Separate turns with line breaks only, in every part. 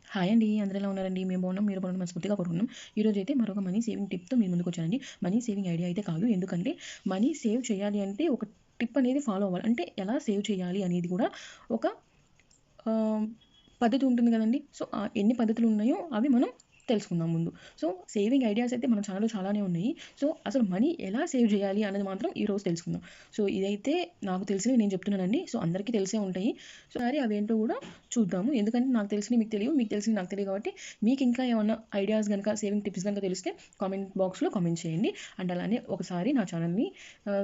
Hi అండి, అందరూ ఎలా ఉన్నారండి? మేము బాగున్నాం, మీరు బాగున్నాం మనస్ఫూర్తిగా కోరుకున్నాం. ఈరోజు అయితే మరొక మనీ సేవింగ్ టిప్తో మీ ముందుకు వచ్చానండి. మనీ సేవింగ్ ఐడియా అయితే కాదు, ఎందుకంటే మనీ సేవ్ చేయాలి అంటే ఒక టిప్ అనేది ఫాలో అవ్వాలి. అంటే ఎలా సేవ్ చేయాలి అనేది కూడా ఒక ఆహ్, పద్ధతి ఉంటుంది కదండీ! సో, ఎన్ని పద్ధతులు ఉన్నాయో అవి మనం తెలుసుకుందాం ముందు. సో, సేవింగ్ ఐడియాస్ అయితే మన ఛానల్‌లో చాలానే ఉన్నాయి. సో, అసలు మనీ ఎలా సేవ్ చేయాలి అనేది మాత్రం ఈరోజు తెలుసుకుందాం. సో, ఇదైతే నాకు తెలిసినవి నేను చెప్తున్నానండి. సో, అందరికీ తెలిసే ఉంటాయి. సో, మరి అవేంటో కూడా చూద్దాము. ఎందుకంటే నాకు తెలిసినవి మీకు తెలియవు, మీకు తెలిసినవి నాకు తెలియవు కాబట్టి మీకు ఇంకా ఏమన్నా ఐడియాస్ గనుక, సేవింగ్ టిప్స్ గనుక తెలిస్తే కామెంట్ బాక్స్‌లో కామెంట్ చేయండి. అండ్ అలానే ఒకసారి నా ఛానల్‌ని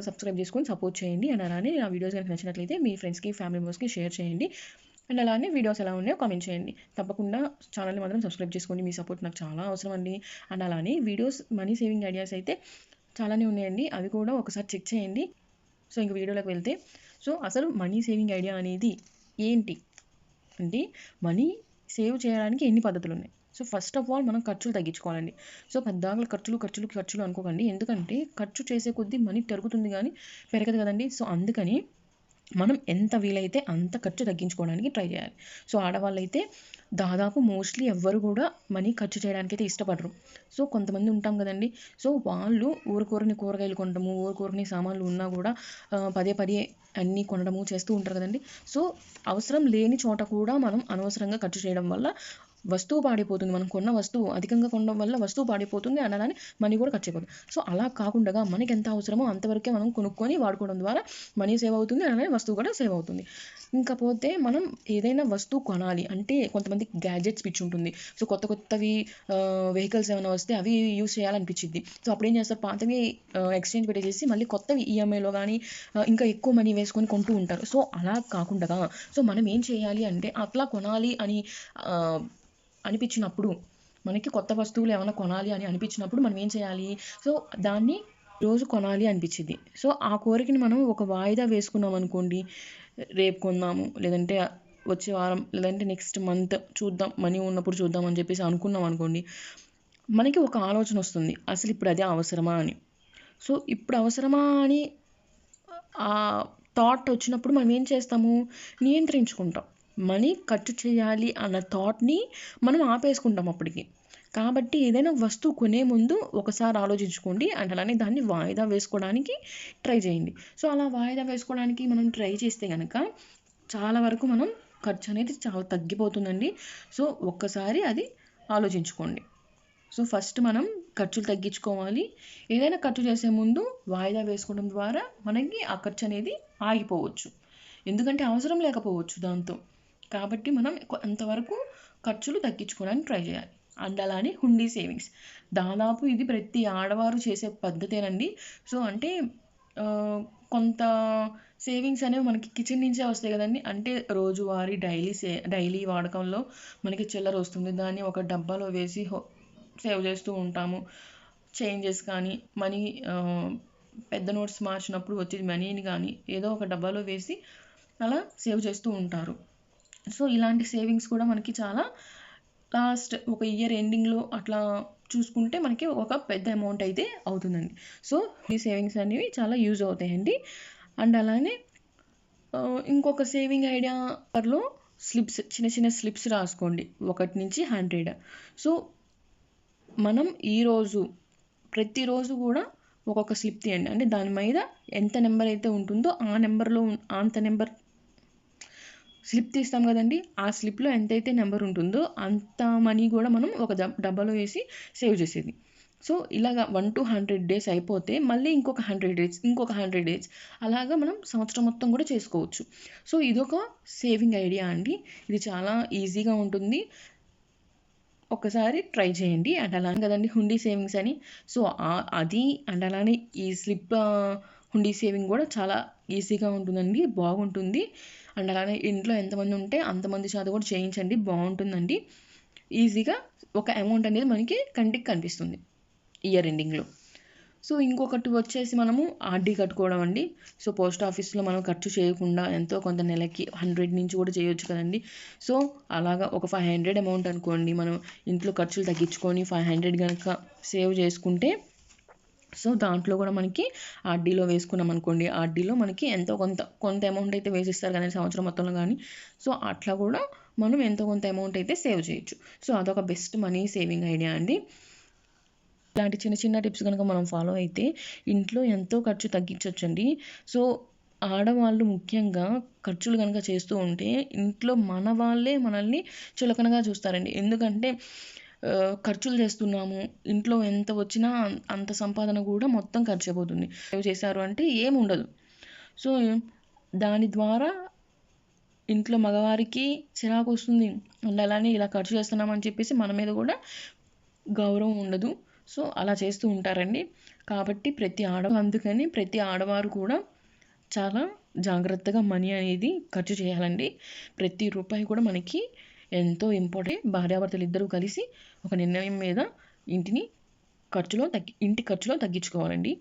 సబ్స్క్రైబ్ చేసుకొని సపోర్ట్ చేయండి. అండ్ అలానే నా వీడియోస్ గనుక నచ్చినట్లయితే మీ ఫ్రెండ్స్‌కి, ఫ్యామిలీ మెంబర్స్‌కి షేర్ చేయండి. అండ్ అలానే వీడియోస్ ఎలా ఉన్నాయో కామెంట్ చేయండి. తప్పకుండా ఛానల్‌ని మాత్రం సబ్స్క్రైబ్ చేసుకోండి. మీ సపోర్ట్ నాకు చాలా అవసరం అండి. అండ్ అలానే వీడియోస్ మనీ సేవింగ్ ఐడియాస్ అయితే చాలానే ఉన్నాయండి. అవి కూడా ఒకసారి చెక్ చేయండి. సో, ఇంక వీడియోలోకి వెళ్తే, సో, అసలు మనీ సేవింగ్ ఐడియా అనేది ఏంటి? అంటే మనీ సేవ్ చేయడానికి ఎన్ని పద్ధతులున్నాయి. సో, ఫస్ట్ ఆఫ్ ఆల్ మనం ఖర్చులు తగ్గించుకోవాలండి. సో, పద్దాకల ఖర్చులు అనుకోకండి. ఎందుకంటే ఖర్చు చేసే కొద్దీ మనీ తరుగుతుంది గానీ పెరగదు కదండీ! సో, అందుకని మనం ఎంత వీలైతే అంత ఖర్చు తగ్గించుకోవడానికి ట్రై చేయాలి. సో, ఆడవాళ్ళైతే దాదాపు మోస్ట్‌లీ ఎవ్వరు కూడా మనీ ఖర్చు చేయడానికైతే ఇష్టపడరు. సో, కొంతమంది ఉంటాం కదండీ! సో, వాళ్ళు ఊరుకూరని కూరగాయలు కొనడము, ఊరుకూరని సామాన్లు ఉన్నా కూడా పదే పదే అన్నీ కొనడము చేస్తూ ఉంటారు కదండీ! సో, అవసరం లేని చోట కూడా మనం అనవసరంగా ఖర్చు చేయడం వల్ల వస్తువు పాడైపోతుంది. మనం కొన్న వస్తువు అధికంగా కొనడం వల్ల వస్తువు పాడైపోతుంది. అండ్ అలానే మనీ కూడా ఖర్చయిపోతుంది. సో, అలా కాకుండా మనకెంత అవసరమో అంతవరకే మనం కొనుక్కొని వాడుకోవడం ద్వారా మనీ సేవ్ అవుతుంది. అలానే వస్తువు కూడా సేవ్ అవుతుంది. ఇంకపోతే మనం ఏదైనా వస్తువు కొనాలి అంటే కొంతమందికి గ్యాడ్జెట్స్ పిచ్చి ఉంటుంది. సో, కొత్తవి వెహికల్స్ ఏమైనా వస్తే అవి యూజ్ చేయాలనిపిచ్చిద్ది. సో, అప్పుడేం చేస్తారు, పాతవి ఎక్స్‌చేంజ్ పెట్టేసేసి మళ్ళీ కొత్తవి ఈఎంఐలో గానీ ఇంకా ఎక్కువ మనీ వేసుకొని కొంటూ ఉంటారు. సో, అలా కాకుండగా సో, మనం ఏం చేయాలి అంటే అట్లా కొనాలి అని ఆహ్, అనిపించినప్పుడు, మనకి కొత్త వస్తువులు ఏమైనా కొనాలి అని అనిపించినప్పుడు మనం ఏం చేయాలి? సో, దాన్ని రోజు కొనాలి అనిపించిద్ది. సో, ఆ కోరికని మనం ఒక వాయిదా వేసుకున్నామనుకోండి, రేపు కొందాము, లేదంటే వచ్చే వారం, లేదంటే నెక్స్ట్ మంత్ చూద్దాం, మనీ ఉన్నప్పుడు చూద్దాం అని చెప్పేసి అనుకున్నామనుకోండి, మనకి ఒక ఆలోచనొస్తుంది. అసలు ఇప్పుడు అదే అవసరమా అని. సో, ఇప్పుడు అవసరమా అని ఆ థాట్ వచ్చినప్పుడు మనం ఏం చేస్తాము? నియంత్రించుకుంటాం. మనీ ఖర్చు చేయాలి అన్న థాట్‌ని మనం ఆపేసుకుంటాం అప్పటికి. కాబట్టి ఏదైనా వస్తువు కొనే ముందు ఒకసారి ఆలోచించుకోండి. అండ్ అలానే దాన్ని వాయిదా వేసుకోవడానికి ట్రై చేయండి. సో, అలా వాయిదా వేసుకోవడానికి మనం ట్రై చేస్తే గనక చాలా వరకు మనం ఖర్చనేది చాలా తగ్గిపోతుందండి. సో, ఒక్కసారి అది ఆలోచించుకోండి. సో, ఫస్ట్ మనం ఖర్చులు తగ్గించుకోవాలి. ఏదైనా ఖర్చు చేసే ముందు వాయిదా వేసుకోవడం ద్వారా మనకి ఆ ఖర్చనేది ఆగిపోవచ్చు. ఎందుకంటే అవసరం లేకపోవచ్చు దాంతో. కాబట్టి మనం అంతవరకు ఖర్చులు తగ్గించుకోవడానికి ట్రై చేయాలి. అండ్ అలానే హుండీ సేవింగ్స్. దాదాపు ఇది ప్రతి ఆడవారు చేసే పద్ధతేనండి. సో, అంటే కొంత సేవింగ్స్ అనేవి మనకి కిచెన్ నుంచే వస్తాయి కదండీ! అంటే రోజువారీ డైలీ వాడకంలో మనకి చిల్లర వస్తుంది. దాన్ని ఒక డబ్బాలో వేసి సేవ్ చేస్తూ ఉంటాము. చేంజెస్ కానీ, మనీ పెద్ద నోట్స్ మార్చినప్పుడు వచ్చే మనీని గానీ, ఏదో ఒక డబ్బాలో వేసి అలా సేవ్ చేస్తూ ఉంటారు. సో, ఇలాంటి సేవింగ్స్ కూడా మనకి చాలా లాస్ట్ ఒక ఇయర్ ఎండింగ్‌లో అట్లా చూసుకుంటే మనకి ఒక పెద్ద అమౌంట్ అయితే అవుతుందండి. సో, ఈ సేవింగ్స్ అనేవి చాలా యూజ్ అవుతాయండి. అండ్ అలానే ఇంకొక సేవింగ్ ఐడియాలో చిన్న చిన్న స్లిప్స్ రాసుకోండి. 1-100. సో, మనం ప్రతిరోజు కూడా ఒక్కొక్క స్లిప్ తీయండి. అంటే దాని మీద ఎంత నెంబర్ అయితే ఉంటుందో ఆ నెంబర్‌లో అంత నెంబర్ స్లిప్ తీస్తాం కదండీ! ఆ స్లిప్‌లో ఎంతైతే నెంబర్ ఉంటుందో అంత మనీ కూడా మనం ఒక డబ్బాలో వేసి సేవ్ చేసేది. సో, ఇలాగ 1-100 డేస్ అయిపోతే మళ్ళీ ఇంకొక 100 డేస్, ఇంకొక 100 డేస్ అలాగా మనం సంవత్సరం మొత్తం కూడా చేసుకోవచ్చు. సో, ఇదొక సేవింగ్ ఐడియా అండి. ఇది చాలా ఈజీగా ఉంటుంది. ఒక్కసారి ట్రై చేయండి. అండ్ అలానే కదండీ హుండీ సేవింగ్స్ అని. సో, అది అండ్ అలానే ఈ స్లిప్ హుండీ సేవింగ్ కూడా చాలా ఈజీగా ఉంటుందండి. బాగుంటుంది. అండ్ అలానే ఇంట్లో ఎంతమంది ఉంటే అంతమంది చేత కూడా చేయించండి. బాగుంటుందండి. ఈజీగా ఒక అమౌంట్ అనేది మనకి కంటికి కనిపిస్తుంది ఇయర్ ఎండింగ్‌లో. సో, ఇంకొకటి వచ్చేసి మనము ఆర్‌డీ కట్టుకోవడం అండి. సో, పోస్ట్ ఆఫీస్‌లో మనం ఖర్చు చేయకుండా ఎంతో కొంత నెలకి 100 నుంచి కూడా చేయొచ్చు కదండీ! సో, అలాగా ఒక 500 అమౌంట్ అనుకోండి. మనం ఇంట్లో ఖర్చులు తగ్గించుకొని 500 గనక సేవ్ చేసుకుంటే, సో, దాంట్లో కూడా మనకి ఆర్‌డీలో వేసుకున్నామనుకోండి. ఆర్‌డీలో మనకి ఎంతో కొంత అమౌంట్ అయితే వేసిస్తారు కదండీ సంవత్సరం మొత్తంలో గానీ. సో, అట్లా కూడా మనం ఎంతో కొంత అమౌంట్ అయితే సేవ్ చేయొచ్చు. సో అదొక బెస్ట్ మనీ సేవింగ్ ఐడియా అండి. ఇలాంటి చిన్న చిన్న టిప్స్ కనుక మనం ఫాలో అయితే ఇంట్లో ఎంతో ఖర్చు తగ్గించవచ్చండి. సో ఆడవాళ్ళు ముఖ్యంగా ఖర్చులు కనుక చేస్తూ ఉంటే ఇంట్లో మన వాళ్ళే మనల్ని చులకనగా చూస్తారండి. ఎందుకంటే ఖర్చులు చేస్తున్నాము, ఇంట్లో ఎంత వచ్చినా అంత సంపాదన కూడా మొత్తం ఖర్చు అయిపోతుంది. సేవ్ చేశారు అంటే ఏముండదు. సో దాని ద్వారా ఇంట్లో మగవారికి చిరాకు వస్తుంది. అలానే ఇలా ఖర్చు చేస్తున్నామని చెప్పేసి మన మీద కూడా గౌరవం ఉండదు. సో అలా చేస్తూ ఉంటారండి. కాబట్టి అందుకని ప్రతి ఆడవారు కూడా చాలా జాగ్రత్తగా మనీ అనేది ఖర్చు చేయాలండి. ప్రతి రూపాయి కూడా మనకి ఎంతో ఇంపార్టెంట్. భార్యాభర్తలు ఇద్దరూ కలిసి ఒక నిర్ణయం మీద ఇంటి ఖర్చులో తగ్గించుకోవాలండి.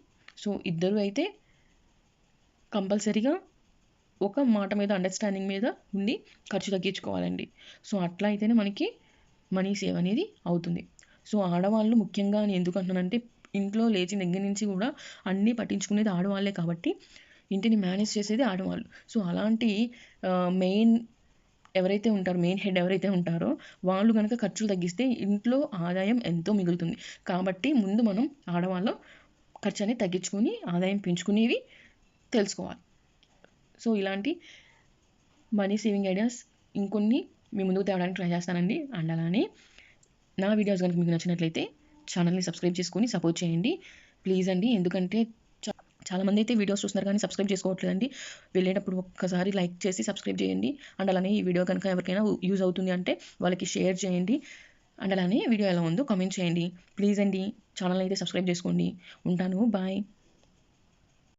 సో ఇద్దరు అయితే కంపల్సరీగా ఒక మాట మీద అండర్స్టాండింగ్ మీద ఉండి ఖర్చు తగ్గించుకోవాలండి. సో అట్లా అయితేనే మనకి మనీ సేవ్ అనేది అవుతుంది. సో ఆడవాళ్ళు ముఖ్యంగా నేను ఎందుకు అంటున్నానంటే ఇంట్లో లేచిన దగ్గర నుంచి కూడా అన్నీ పట్టించుకునేది ఆడవాళ్ళే కాబట్టి ఇంటిని మేనేజ్ చేసేది ఆడవాళ్ళు. సో అలాంటి మెయిన్ హెడ్ ఎవరైతే ఉంటారో వాళ్ళు కనుక ఖర్చులు తగ్గిస్తే ఇంట్లో ఆదాయం ఎంతో మిగులుతుంది. కాబట్టి ముందు మనం ఆడవాళ్ళ ఖర్చు అనేది తగ్గించుకొని ఆదాయం పెంచుకునేవి తెలుసుకోవాలి. సో ఇలాంటి మనీ సేవింగ్ ఐడియాస్ ఇంకొన్ని మీ ముందుకు తేవడానికి ట్రై చేస్తానండి. అండ్ అలానే నా వీడియోస్ కనుక మీకు నచ్చినట్లయితే ఛానల్ని సబ్స్క్రైబ్ చేసుకొని సపోర్ట్ చేయండి ప్లీజ్ అండి. ఎందుకంటే చాలామంది అయితే వీడియోస్ చూస్తున్నారు కానీ సబ్స్క్రైబ్ చేసుకోవట్లేదండి. వెళ్ళేటప్పుడు ఒక్కసారి లైక్ చేసి సబ్స్క్రైబ్ చేయండి. అండ్ అలానే ఈ వీడియో కనుక ఎవరికైనా యూజ్ అవుతుంది అంటే వాళ్ళకి షేర్ చేయండి. అండ్ అలానే వీడియో ఎలా ఉందో కామెంట్ చేయండి ప్లీజ్ అండి. ఛానల్ అయితే సబ్స్క్రైబ్ చేసుకోండి. ఉంటాను, బాయ్.